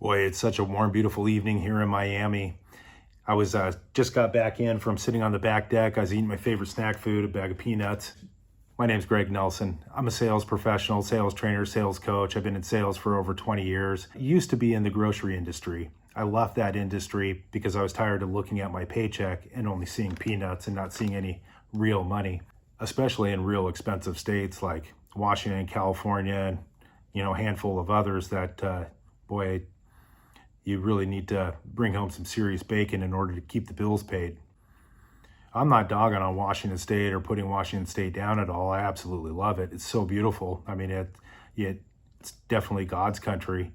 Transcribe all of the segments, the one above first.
Boy, it's such a warm, beautiful evening here in Miami. I was just got back in from sitting on the back deck. I was eating my favorite snack food, a bag of peanuts. My name's Greg Nelson. I'm a sales professional, sales trainer, sales coach. I've been in sales for over 20 years. I used to be in the grocery industry. I left that industry because I was tired of looking at my paycheck and only seeing peanuts and not seeing any real money, especially in real expensive states like Washington, California, and a handful of others that, boy, you really need to bring home some serious bacon in order to keep the bills paid. I'm not dogging on Washington State or putting Washington State down at all. I absolutely love it. It's so beautiful. I mean, it's definitely God's country.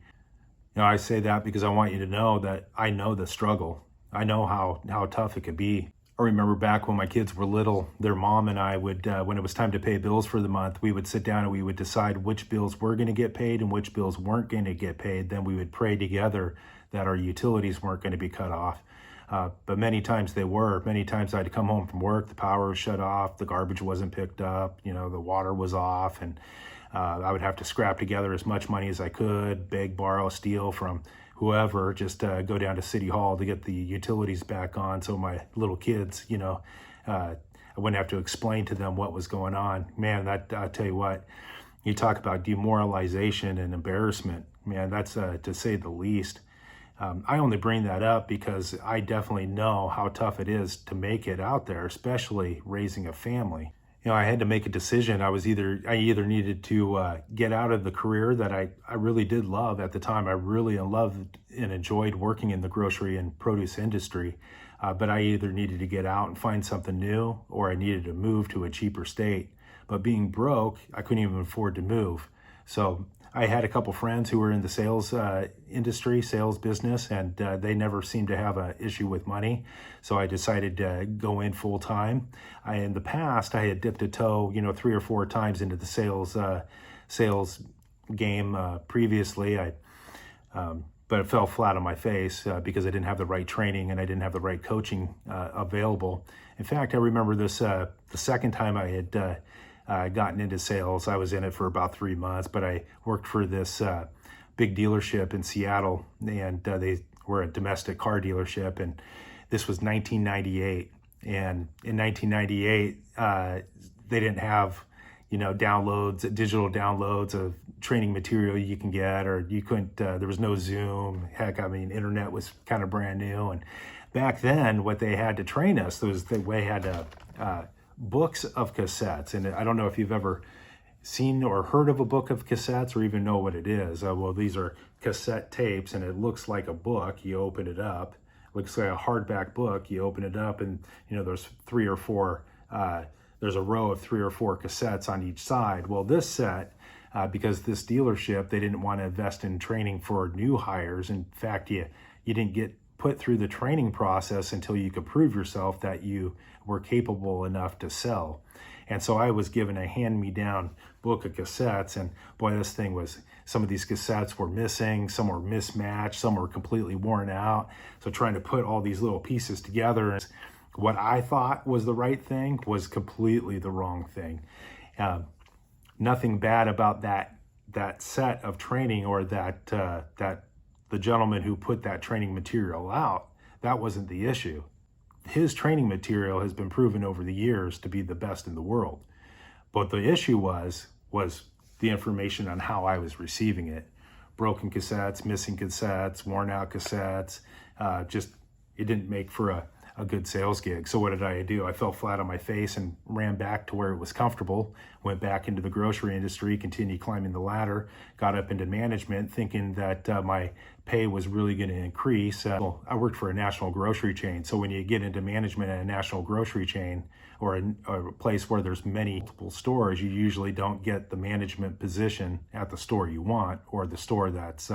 I say that because I want you to know that I know the struggle. I know how tough it could be. I remember back when my kids were little, their mom and I would, when it was time to pay bills for the month, we would sit down and we would decide which bills were going to get paid and which bills weren't going to get paid. Then we would pray together that our utilities weren't going to be cut off. But many times they were. Many times I'd come home from work, the power was shut off, the garbage wasn't picked up, the water was off, and I would have to scrap together as much money as I could, beg, borrow, steal from whoever, just go down to City Hall to get the utilities back on so my little kids, I wouldn't have to explain to them what was going on. Man, I'll tell you what, you talk about demoralization and embarrassment, man, that's to say the least. I only bring that up because I definitely know how tough it is to make it out there, especially raising a family. I had to make a decision. I either needed to get out of the career that I really did love at the time. I really loved and enjoyed working in the grocery and produce industry, but I either needed to get out and find something new, or I needed to move to a cheaper state. But being broke, I couldn't even afford to move. So I had a couple friends who were in the sales industry, sales business, and they never seemed to have an issue with money. So I decided to go in full time. In the past, I had dipped a toe, 3 or 4 times into the sales game previously. But it fell flat on my face because I didn't have the right training and I didn't have the right coaching available. In fact, I remember this the second time I had gotten into sales. I was in it for about 3 months, but I worked for this big dealership in Seattle, and they were a domestic car dealership, and this was 1998. And in 1998, they didn't have, digital downloads of training material you can get, or you couldn't, there was no Zoom. Heck, internet was kind of brand new. And back then, what they had to train us was they had books of cassettes. And I don't know if you've ever seen or heard of a book of cassettes or even know what it is. Well, these are cassette tapes, and it looks like a book. You open it up, it looks like a hardback book. You open it up, and there's 3 or 4 there's a row of 3 or 4 cassettes on each side. Well, this set, because this dealership, they didn't want to invest in training for new hires. In fact, you didn't get put through the training process until you could prove yourself that you were capable enough to sell. And so I was given a hand-me-down book of cassettes, and boy, this thing was, some of these cassettes were missing, some were mismatched, some were completely worn out. So trying to put all these little pieces together, what I thought was the right thing was completely the wrong thing. Nothing bad about that set of training, or that the gentleman who put that training material out. That wasn't the issue. His training material has been proven over the years to be the best in the world. But the issue was the information on how I was receiving it. Broken cassettes, missing cassettes, worn out cassettes. It didn't make for a good sales gig. So what did I do? I fell flat on my face and ran back to where it was comfortable, went back into the grocery industry, continued climbing the ladder, got up into management thinking that my pay was really going to increase. I worked for a national grocery chain. So when you get into management at a national grocery chain, or a place where there's multiple stores, you usually don't get the management position at the store you want, or the store that's,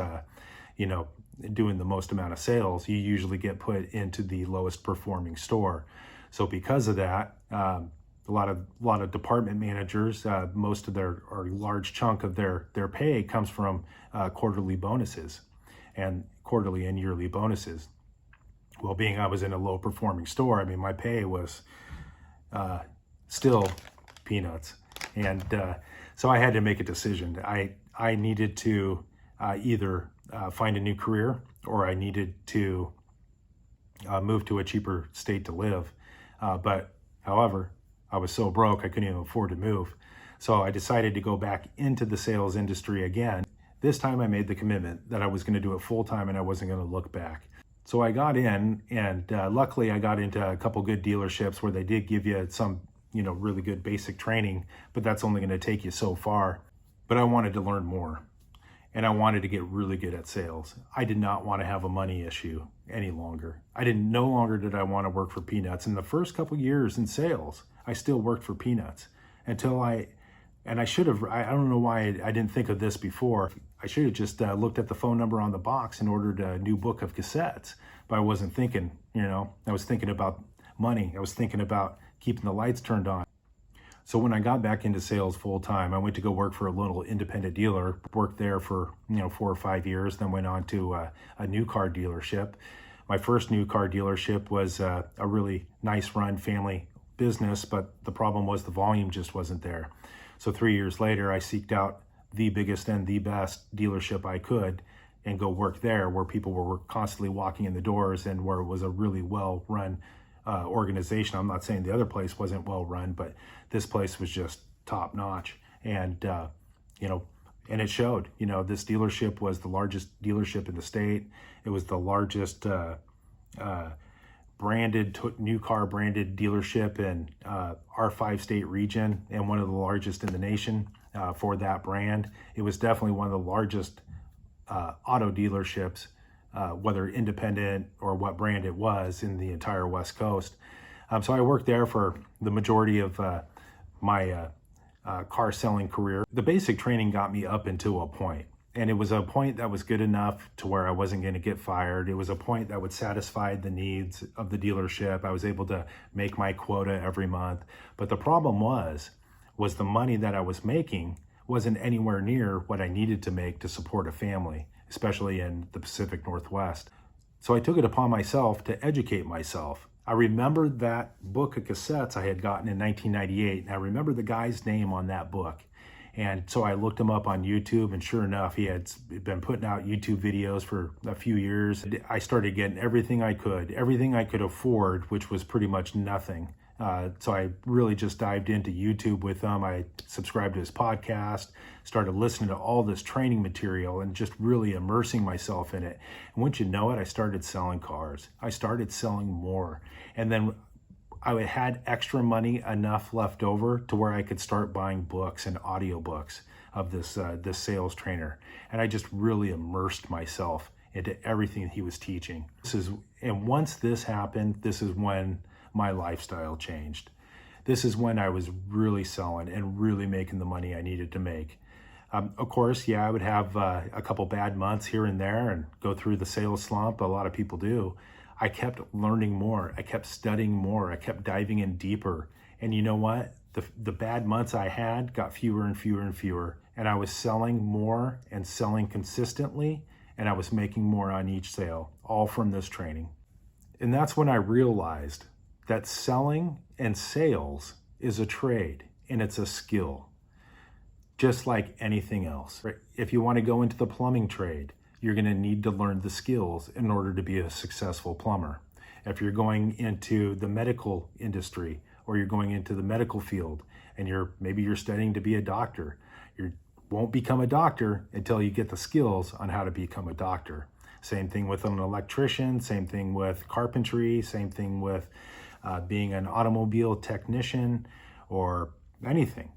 doing the most amount of sales. You usually get put into the lowest performing store. So because of that, a lot of department managers, most of their, or a large chunk of their pay comes from quarterly bonuses, and quarterly and yearly bonuses. Well, being I was in a low performing store, my pay was still peanuts. And so I had to make a decision. I needed to either find a new career, or I needed to move to a cheaper state to live. However, I was so broke I couldn't even afford to move. So I decided to go back into the sales industry again. This time I made the commitment that I was going to do it full time and I wasn't going to look back. So I got in, and luckily I got into a couple good dealerships where they did give you some, really good basic training, but that's only going to take you so far. But I wanted to learn more, and I wanted to get really good at sales. I did not want to have a money issue any longer. No longer did I want to work for peanuts. In the first couple years in sales, I still worked for peanuts until I should have, I don't know why I didn't think of this before. I should have just looked at the phone number on the box and ordered a new book of cassettes, but I wasn't thinking, I was thinking about money. I was thinking about keeping the lights turned on. So when I got back into sales full time, I went to go work for a little independent dealer, worked there for, 4 or 5 years, then went on to a new car dealership. My first new car dealership was a really nice run family business, but the problem was the volume just wasn't there. So 3 years later, I seeked out the biggest and the best dealership I could and go work there, where people were constantly walking in the doors and where it was a really well-run organization. I'm not saying the other place wasn't well-run, but this place was just top-notch. And, and it showed. This dealership was the largest dealership in the state. It was the largest new car branded dealership in our 5-state region, and one of the largest in the nation for that brand. It was definitely one of the largest auto dealerships, whether independent or what brand it was, in the entire West Coast. So I worked there for the majority of my car selling career. The basic training got me up into a point. And it was a point that was good enough to where I wasn't going to get fired. It was a point that would satisfy the needs of the dealership. I was able to make my quota every month. But the problem was the money that I was making wasn't anywhere near what I needed to make to support a family, especially in the Pacific Northwest. So I took it upon myself to educate myself. I remembered that book of cassettes I had gotten in 1998, and I remember the guy's name on that book. And so I looked him up on YouTube, and sure enough, he had been putting out YouTube videos for a few years. I started getting everything I could afford, which was pretty much nothing. So I really just dived into YouTube with him. I subscribed to his podcast, started listening to all this training material and just really immersing myself in it. And once you know it, I started selling cars. I started selling more. And then I had extra money enough left over to where I could start buying books and audiobooks of this sales trainer. And I just really immersed myself into everything he was teaching. And once this happened, this is when my lifestyle changed. This is when I was really selling and really making the money I needed to make. Of course, I would have a couple bad months here and there and go through the sales slump. A lot of people do. I kept learning more. I kept studying more. I kept diving in deeper. And you know what? The bad months I had got fewer and fewer and fewer. And I was selling more and selling consistently. And I was making more on each sale, all from this training. And that's when I realized that selling and sales is a trade and it's a skill, just like anything else. If you want to go into the plumbing trade, you're going to need to learn the skills in order to be a successful plumber. If you're going into the medical industry or you're going into the medical field and maybe you're studying to be a doctor, you won't become a doctor until you get the skills on how to become a doctor. Same thing with an electrician, same thing with carpentry, same thing with being an automobile technician or anything.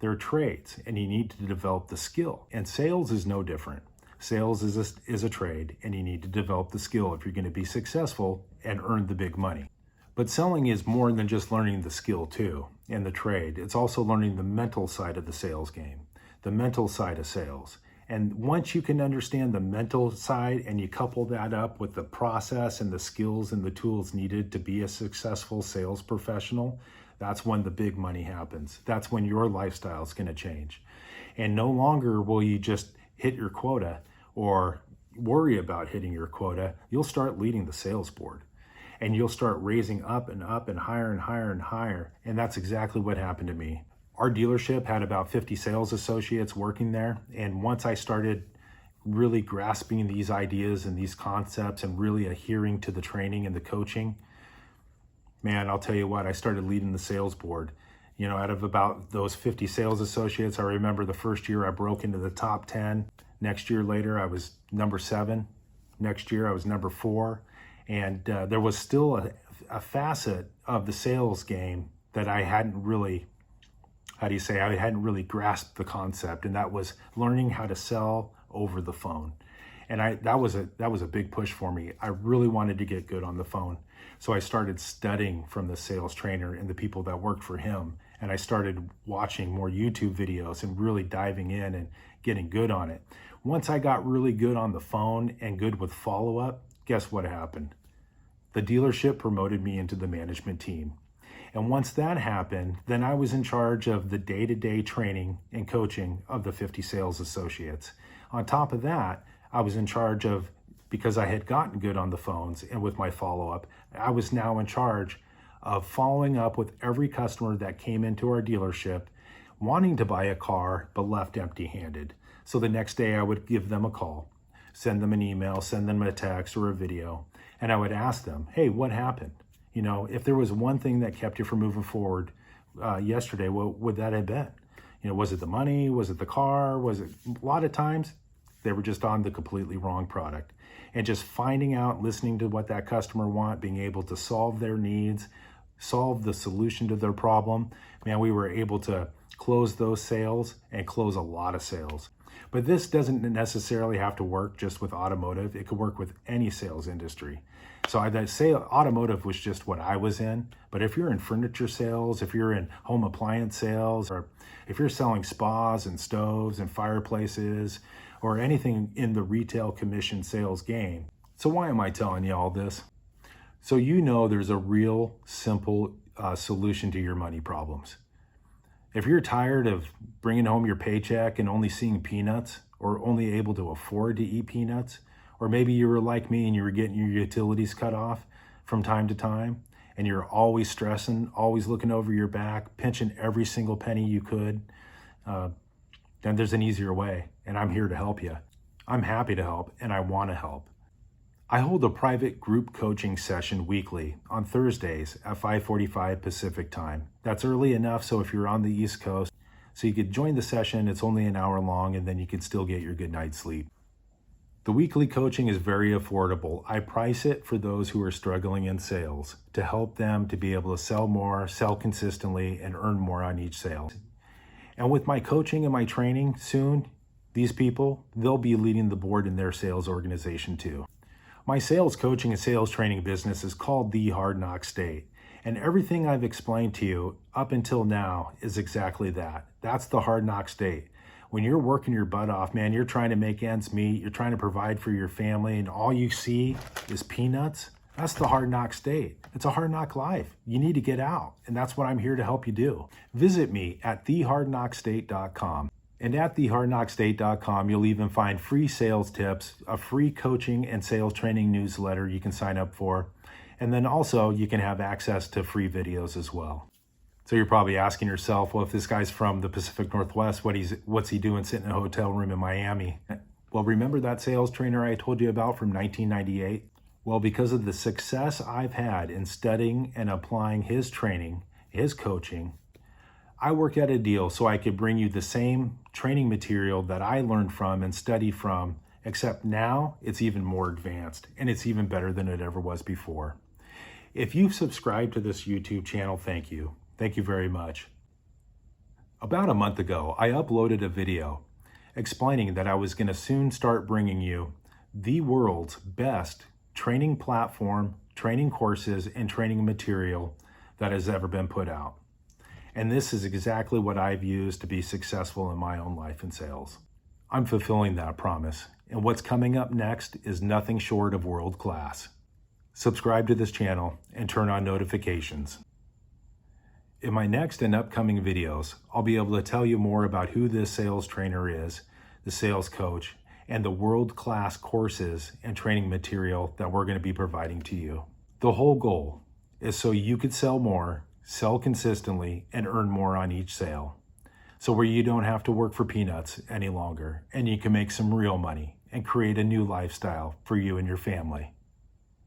They're trades and you need to develop the skill. And sales is no different. Sales is a trade, and you need to develop the skill if you're going to be successful and earn the big money. But selling is more than just learning the skill too, and the trade. It's also learning the mental side of the sales game, the mental side of sales. And once you can understand the mental side and you couple that up with the process and the skills and the tools needed to be a successful sales professional, that's when the big money happens. That's when your lifestyle is going to change. And no longer will you just hit your quota or worry about hitting your quota. You'll start leading the sales board and you'll start raising up and higher and higher and higher. And that's exactly what happened to me. Our dealership had about 50 sales associates working there. And once I started really grasping these ideas and these concepts and really adhering to the training and the coaching, man, I'll tell you what, I started leading the sales board. You know, out of about those 50 sales associates, I remember the first year I broke into the top 10. Next year later, I was number 7. Next year, I was number 4. And there was still a facet of the sales game that I hadn't really, I hadn't really grasped the concept. And that was learning how to sell over the phone. And that was a big push for me. I really wanted to get good on the phone. So I started studying from the sales trainer and the people that worked for him. And I started watching more YouTube videos and really diving in and getting good on it. Once I got really good on the phone and good with follow-up, guess what happened? The dealership promoted me into the management team. And once that happened, then I was in charge of the day-to-day training and coaching of the 50 sales associates. On top of that, I was in charge of, because I had gotten good on the phones and with my follow-up, I was now in charge of following up with every customer that came into our dealership wanting to buy a car but left empty-handed. So the next day I would give them a call, send them an email, send them a text or a video, and I would ask them, hey, what happened? You know, if there was one thing that kept you from moving forward yesterday, what would that have been? You know, was it the money? Was it the car? Was it, a lot of times they were just on the completely wrong product. And just finding out, listening to what that customer wants, being able to solve their needs, solve the solution to their problem, man, we were able to close those sales and close a lot of sales. But this doesn't necessarily have to work just with automotive. It could work with any sales industry. So I'd say automotive was just what I was in. But if you're in furniture sales, if you're in home appliance sales, or if you're selling spas and stoves and fireplaces, or anything in the retail commission sales game. So why am I telling you all this? So you know there's a real simple solution to your money problems. If you're tired of bringing home your paycheck and only seeing peanuts, or only able to afford to eat peanuts, or maybe you were like me and you were getting your utilities cut off from time to time, and you're always stressing, always looking over your back, pinching every single penny you could, then there's an easier way, and I'm here to help you. I'm happy to help, and I want to help. I hold a private group coaching session weekly on Thursdays at 5:45 Pacific time. That's early enough so if you're on the East Coast, so you could join the session. It's only an hour long, and then you could still get your good night's sleep. The weekly coaching is very affordable. I price it for those who are struggling in sales to help them to be able to sell more, sell consistently, and earn more on each sale. And with my coaching and my training soon, these people, they'll be leading the board in their sales organization too. My sales coaching and sales training business is called The Hard Knock State. And everything I've explained to you up until now is exactly that. That's the hard knock state. When you're working your butt off, man, you're trying to make ends meet, you're trying to provide for your family, and all you see is peanuts. That's the hard knock state. It's a hard knock life. You need to get out, and that's what I'm here to help you do. Visit me at thehardknockstate.com. And at thehardknockstate.com, you'll even find free sales tips, a free coaching and sales training newsletter you can sign up for. And then also you can have access to free videos as well. So you're probably asking yourself, well, if this guy's from the Pacific Northwest, what's he doing sitting in a hotel room in Miami? Well, remember that sales trainer I told you about from 1998? Well, because of the success I've had in studying and applying his training, his coaching, I worked out a deal so I could bring you the same training material that I learned from and studied from, except now it's even more advanced and it's even better than it ever was before. If you've subscribed to this YouTube channel, thank you. Thank you very much. About a month ago, I uploaded a video explaining that I was going to soon start bringing you the world's best training platform, training courses, and training material that has ever been put out. And this is exactly what I've used to be successful in my own life in sales. I'm fulfilling that promise, and what's coming up next is nothing short of world class. Subscribe to this channel and turn on notifications. In my next and upcoming videos, I'll be able to tell you more about who this sales trainer is, the sales coach, and the world-class courses and training material that we're going to be providing to you. The whole goal is so you could sell more, sell consistently, and earn more on each sale. So where you don't have to work for peanuts any longer, and you can make some real money and create a new lifestyle for you and your family.